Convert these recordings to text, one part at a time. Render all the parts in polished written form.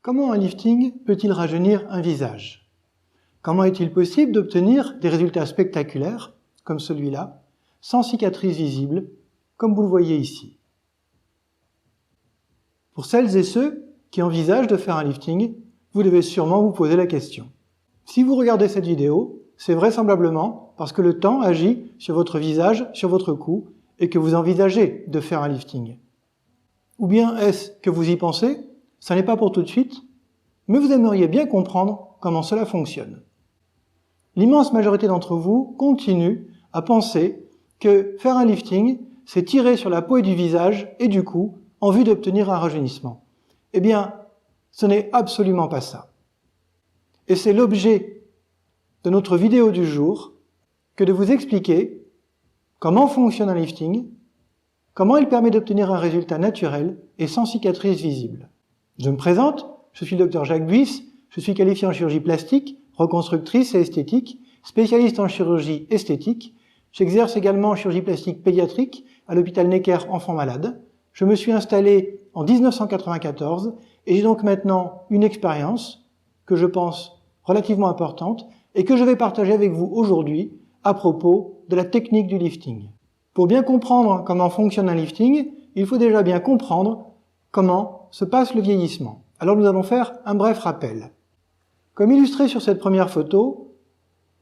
Comment un lifting peut-il rajeunir un visage? Comment est-il possible d'obtenir des résultats spectaculaires, comme celui-là, sans cicatrices visibles, comme vous le voyez ici? Pour celles et ceux qui envisagent de faire un lifting, vous devez sûrement vous poser la question. Si vous regardez cette vidéo, c'est vraisemblablement parce que le temps agit sur votre visage, sur votre cou, et que vous envisagez de faire un lifting. Ou bien est-ce que vous y pensez? Ça n'est pas pour tout de suite, mais vous aimeriez bien comprendre comment cela fonctionne. L'immense majorité d'entre vous continue à penser que faire un lifting, c'est tirer sur la peau et du visage et du cou en vue d'obtenir un rajeunissement. Eh bien, ce n'est absolument pas ça. Et c'est l'objet de notre vidéo du jour que de vous expliquer comment fonctionne un lifting, comment il permet d'obtenir un résultat naturel et sans cicatrice visible. Je me présente, je suis le Dr Jacques Buys, je suis qualifié en chirurgie plastique, reconstructrice et esthétique, spécialiste en chirurgie esthétique. J'exerce également en chirurgie plastique pédiatrique à l'hôpital Necker Enfants Malades. Je me suis installé en 1994 et j'ai donc maintenant une expérience que je pense relativement importante et que je vais partager avec vous aujourd'hui à propos de la technique du lifting. Pour bien comprendre comment fonctionne un lifting, il faut déjà bien comprendre comment se passe le vieillissement. Alors nous allons faire un bref rappel. Comme illustré sur cette première photo,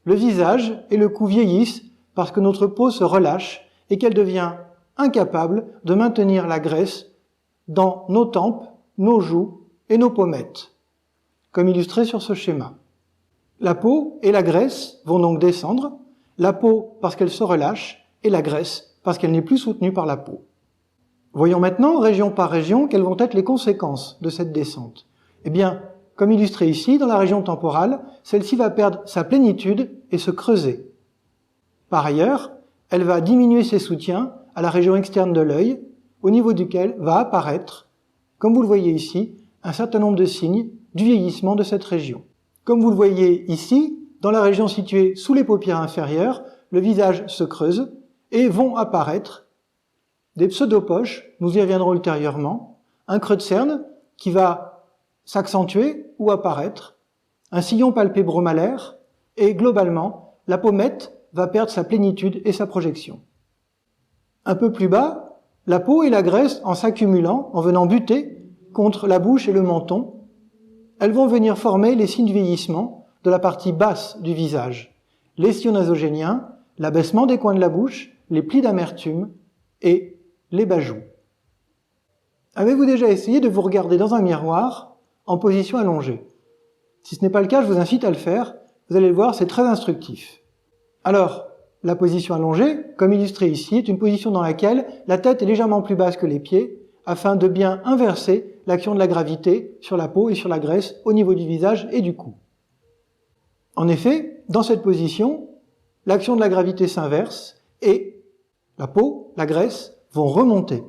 le visage et le cou vieillissent parce que notre peau se relâche et qu'elle devient incapable de maintenir la graisse dans nos tempes, nos joues et nos pommettes, comme illustré sur ce schéma. La peau et la graisse vont donc descendre, la peau parce qu'elle se relâche et la graisse parce qu'elle n'est plus soutenue par la peau. Voyons maintenant, région par région, quelles vont être les conséquences de cette descente. Eh bien, comme illustré ici, dans la région temporale, celle-ci va perdre sa plénitude et se creuser. Par ailleurs, elle va diminuer ses soutiens à la région externe de l'œil, au niveau duquel va apparaître, comme vous le voyez ici, un certain nombre de signes du vieillissement de cette région. Comme vous le voyez ici, dans la région située sous les paupières inférieures, le visage se creuse et vont apparaître des pseudopoches, nous y reviendrons ultérieurement, un creux de cerne qui va s'accentuer ou apparaître, un sillon palpébro-malaire et globalement, la pommette va perdre sa plénitude et sa projection. Un peu plus bas, la peau et la graisse, en s'accumulant, en venant buter contre la bouche et le menton, elles vont venir former les signes du vieillissement de la partie basse du visage, les sillons nasogéniens, l'abaissement des coins de la bouche, les plis d'amertume et les bas joues. Avez-vous déjà essayé de vous regarder dans un miroir en position allongée? Si ce n'est pas le cas, je vous incite à le faire. Vous allez le voir, c'est très instructif. Alors, la position allongée, comme illustré ici, est une position dans laquelle la tête est légèrement plus basse que les pieds, afin de bien inverser l'action de la gravité sur la peau et sur la graisse au niveau du visage et du cou. En effet, dans cette position, l'action de la gravité s'inverse et la peau, la graisse, vont remonter.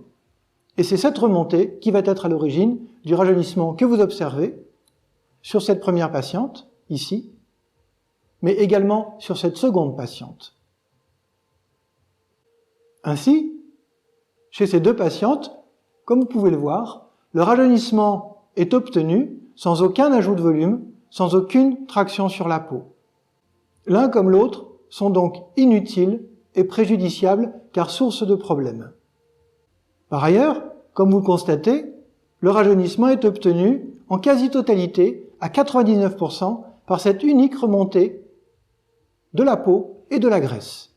Et c'est cette remontée qui va être à l'origine du rajeunissement que vous observez sur cette première patiente, ici, mais également sur cette seconde patiente. Ainsi, chez ces deux patientes, comme vous pouvez le voir, le rajeunissement est obtenu sans aucun ajout de volume, sans aucune traction sur la peau. L'un comme l'autre sont donc inutiles et préjudiciables car source de problèmes. Par ailleurs, comme vous le constatez, le rajeunissement est obtenu en quasi-totalité, à 99%, par cette unique remontée de la peau et de la graisse,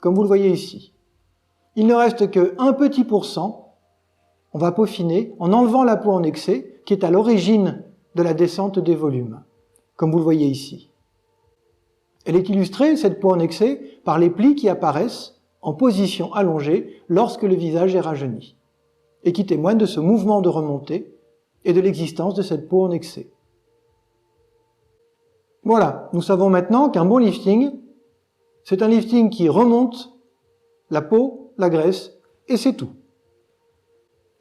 comme vous le voyez ici. Il ne reste qu'un petit pourcent, on va peaufiner, en enlevant la peau en excès, qui est à l'origine de la descente des volumes, comme vous le voyez ici. Elle est illustrée, cette peau en excès, par les plis qui apparaissent en position allongée lorsque le visage est rajeuni, et qui témoignent de ce mouvement de remontée et de l'existence de cette peau en excès. Voilà, nous savons maintenant qu'un bon lifting, c'est un lifting qui remonte la peau, la graisse, et c'est tout.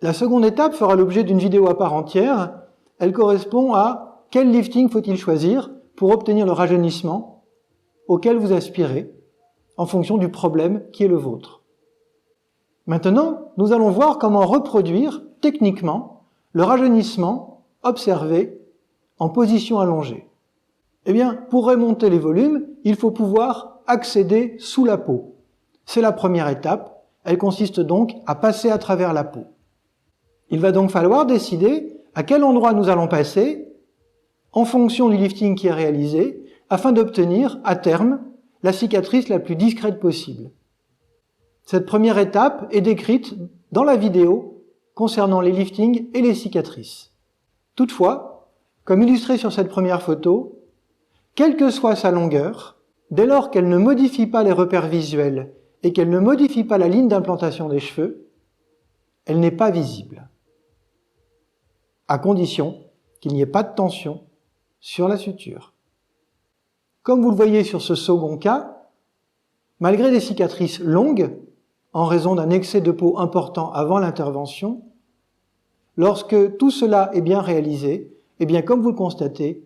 La seconde étape fera l'objet d'une vidéo à part entière. Elle correspond à quel lifting faut-il choisir pour obtenir le rajeunissement auquel vous aspirez, en fonction du problème qui est le vôtre. Maintenant, nous allons voir comment reproduire techniquement le rajeunissement observé en position allongée? Eh bien, pour remonter les volumes, il faut pouvoir accéder sous la peau. C'est la première étape. Elle consiste donc à passer à travers la peau. Il va donc falloir décider à quel endroit nous allons passer en fonction du lifting qui est réalisé afin d'obtenir, à terme, la cicatrice la plus discrète possible. Cette première étape est décrite dans la vidéo concernant les liftings et les cicatrices. Toutefois, comme illustré sur cette première photo, quelle que soit sa longueur, dès lors qu'elle ne modifie pas les repères visuels et qu'elle ne modifie pas la ligne d'implantation des cheveux, elle n'est pas visible, à condition qu'il n'y ait pas de tension sur la suture. Comme vous le voyez sur ce second cas, malgré des cicatrices longues, en raison d'un excès de peau important avant l'intervention, lorsque tout cela est bien réalisé, eh bien, comme vous le constatez,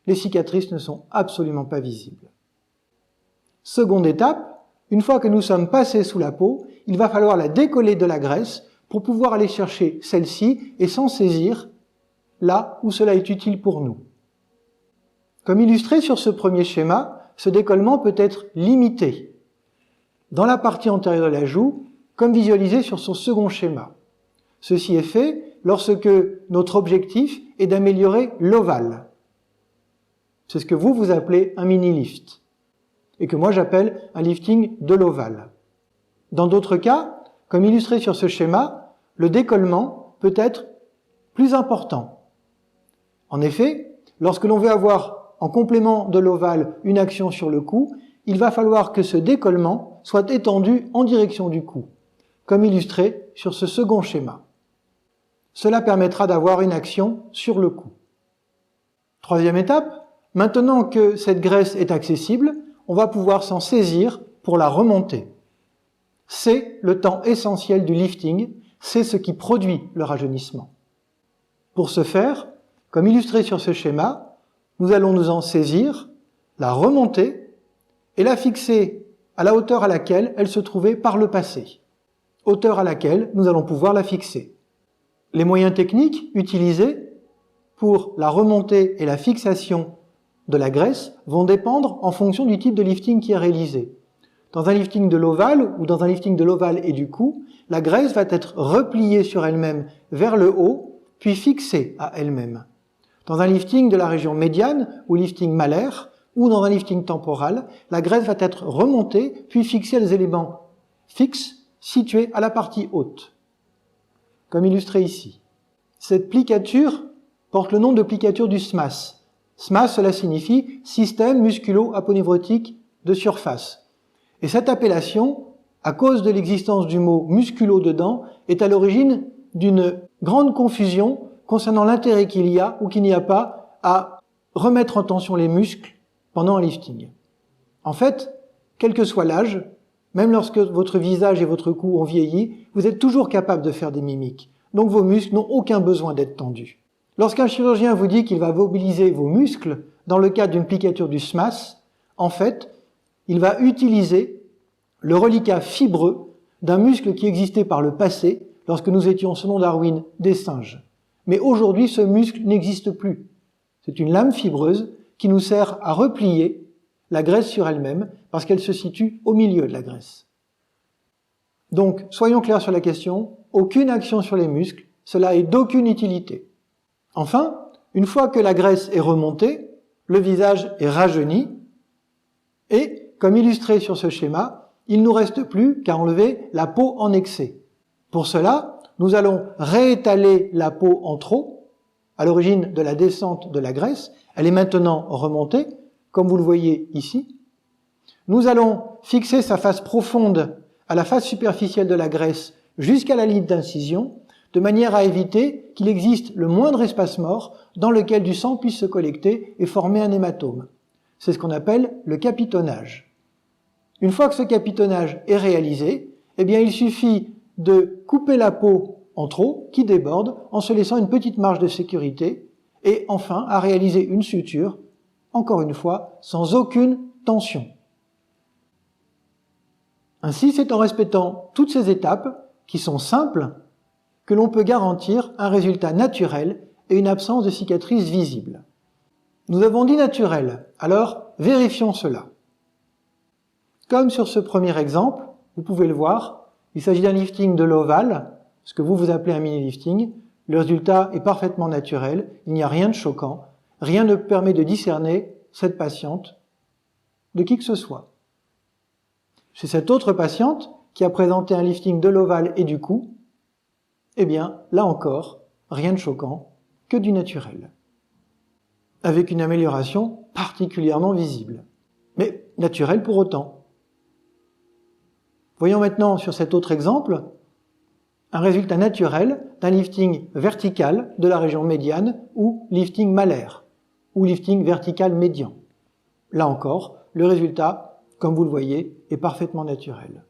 les cicatrices ne sont absolument pas visibles. Seconde étape, une fois que nous sommes passés sous la peau, il va falloir la décoller de la graisse pour pouvoir aller chercher celle-ci et s'en saisir là où cela est utile pour nous. Comme illustré sur ce premier schéma, ce décollement peut être limité dans la partie antérieure de la joue, comme visualisé sur son second schéma. Ceci est fait lorsque notre objectif est d'améliorer l'ovale. C'est ce que vous appelez un mini-lift, et que moi j'appelle un lifting de l'ovale. Dans d'autres cas, comme illustré sur ce schéma, le décollement peut être plus important. En effet, lorsque l'on veut avoir en complément de l'ovale une action sur le cou, il va falloir que ce décollement soit étendu en direction du cou, comme illustré sur ce second schéma. Cela permettra d'avoir une action sur le cou. Troisième étape, maintenant que cette graisse est accessible, on va pouvoir s'en saisir pour la remonter. C'est le temps essentiel du lifting, c'est ce qui produit le rajeunissement. Pour ce faire, comme illustré sur ce schéma, nous allons nous en saisir, la remonter et la fixer à la hauteur à laquelle elle se trouvait par le passé, hauteur à laquelle nous allons pouvoir la fixer. Les moyens techniques utilisés pour la remontée et la fixation de la graisse vont dépendre en fonction du type de lifting qui est réalisé. Dans un lifting de l'ovale ou dans un lifting de l'ovale et du cou, la graisse va être repliée sur elle-même vers le haut, puis fixée à elle-même. Dans un lifting de la région médiane ou lifting malaire, ou dans un lifting temporal, la graisse va être remontée, puis fixée à des éléments fixes situés à la partie haute, comme illustré ici. Cette plicature porte le nom de plicature du SMAS. SMAS, cela signifie système musculo-aponeurotique de surface. Et cette appellation, à cause de l'existence du mot musculo dedans, est à l'origine d'une grande confusion concernant l'intérêt qu'il y a ou qu'il n'y a pas à remettre en tension les muscles pendant un lifting. En fait, quel que soit l'âge, même lorsque votre visage et votre cou ont vieilli, vous êtes toujours capable de faire des mimiques. Donc vos muscles n'ont aucun besoin d'être tendus. Lorsqu'un chirurgien vous dit qu'il va mobiliser vos muscles dans le cadre d'une plicature du SMAS, en fait, il va utiliser le reliquat fibreux d'un muscle qui existait par le passé lorsque nous étions, selon Darwin, des singes. Mais aujourd'hui, ce muscle n'existe plus. C'est une lame fibreuse qui nous sert à replier la graisse sur elle-même parce qu'elle se situe au milieu de la graisse. Donc, soyons clairs sur la question, aucune action sur les muscles, cela est d'aucune utilité. Enfin, une fois que la graisse est remontée, le visage est rajeuni et, comme illustré sur ce schéma, il ne nous reste plus qu'à enlever la peau en excès. Pour cela, nous allons réétaler la peau en trop, à l'origine de la descente de la graisse. Elle est maintenant remontée, comme vous le voyez ici. Nous allons fixer sa face profonde à la face superficielle de la graisse jusqu'à la ligne d'incision, de manière à éviter qu'il existe le moindre espace mort dans lequel du sang puisse se collecter et former un hématome. C'est ce qu'on appelle le capitonnage. Une fois que ce capitonnage est réalisé, eh bien, il suffit de couper la peau en trop, qui déborde, en se laissant une petite marge de sécurité, et enfin à réaliser une suture, encore une fois, sans aucune tension. Ainsi, c'est en respectant toutes ces étapes, qui sont simples, que l'on peut garantir un résultat naturel et une absence de cicatrices visibles. Nous avons dit naturel, alors vérifions cela. Comme sur ce premier exemple, vous pouvez le voir, il s'agit d'un lifting de l'ovale, ce que vous appelez un mini-lifting. Le résultat est parfaitement naturel, il n'y a rien de choquant, rien ne permet de discerner cette patiente de qui que ce soit. Chez cette autre patiente, qui a présenté un lifting de l'ovale et du cou, eh bien, là encore, rien de choquant, que du naturel. Avec une amélioration particulièrement visible. Mais naturel pour autant. Voyons maintenant sur cet autre exemple, un résultat naturel d'un lifting vertical de la région médiane ou lifting malaire, ou lifting vertical médian. Là encore, le résultat, comme vous le voyez, est parfaitement naturel.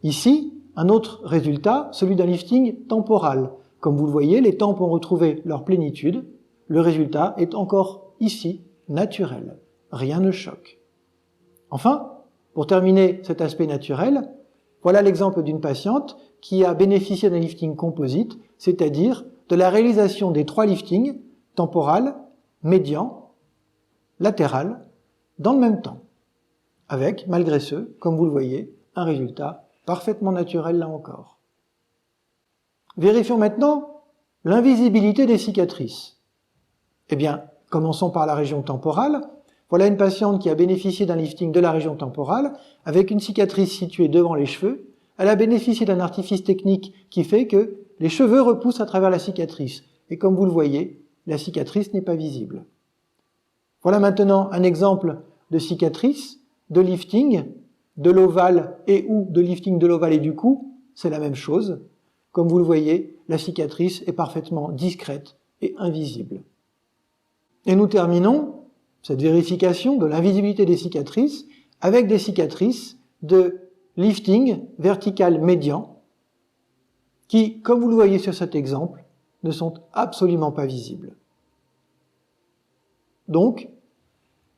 Ici, un autre résultat, celui d'un lifting temporal. Comme vous le voyez, les tempes ont retrouvé leur plénitude. Le résultat est encore ici naturel. Rien ne choque. Enfin, pour terminer cet aspect naturel, voilà l'exemple d'une patiente qui a bénéficié d'un lifting composite, c'est-à-dire de la réalisation des 3 liftings, temporal, médian, latéral, dans le même temps, avec, malgré ce, comme vous le voyez, un résultat parfaitement naturel là encore. Vérifions maintenant l'invisibilité des cicatrices. Eh bien, commençons par la région temporale. Voilà une patiente qui a bénéficié d'un lifting de la région temporale avec une cicatrice située devant les cheveux. Elle a bénéficié d'un artifice technique qui fait que les cheveux repoussent à travers la cicatrice. Et comme vous le voyez, la cicatrice n'est pas visible. Voilà maintenant un exemple de cicatrice, de lifting, de l'ovale et ou de lifting de l'ovale et du cou. C'est la même chose. Comme vous le voyez, la cicatrice est parfaitement discrète et invisible. Et nous terminons cette vérification de l'invisibilité des cicatrices avec des cicatrices de lifting vertical médian qui, comme vous le voyez sur cet exemple, ne sont absolument pas visibles. Donc,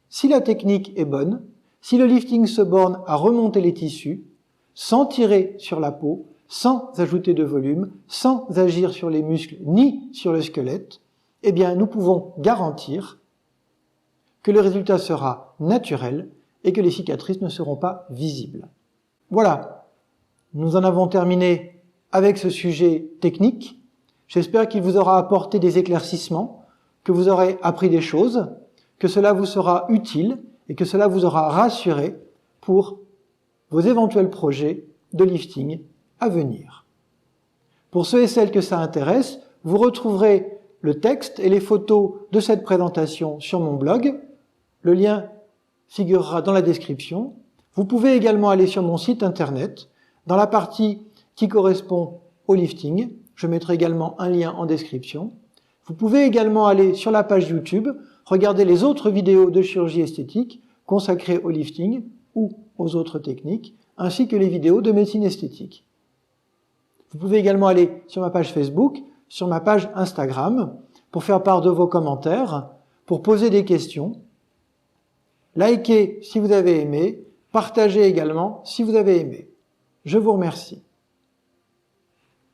si la technique est bonne, si le lifting se borne à remonter les tissus, sans tirer sur la peau, sans ajouter de volume, sans agir sur les muscles ni sur le squelette, eh bien, nous pouvons garantir que le résultat sera naturel et que les cicatrices ne seront pas visibles. Voilà, nous en avons terminé avec ce sujet technique. J'espère qu'il vous aura apporté des éclaircissements, que vous aurez appris des choses, que cela vous sera utile et que cela vous aura rassuré pour vos éventuels projets de lifting à venir. Pour ceux et celles que ça intéresse, vous retrouverez le texte et les photos de cette présentation sur mon blog. Le lien figurera dans la description. Vous pouvez également aller sur mon site internet, dans la partie qui correspond au lifting. Je mettrai également un lien en description. Vous pouvez également aller sur la page YouTube, regarder les autres vidéos de chirurgie esthétique consacrées au lifting ou aux autres techniques, ainsi que les vidéos de médecine esthétique. Vous pouvez également aller sur ma page Facebook, sur ma page Instagram, pour faire part de vos commentaires, pour poser des questions. Likez si vous avez aimé, partagez également si vous avez aimé. Je vous remercie.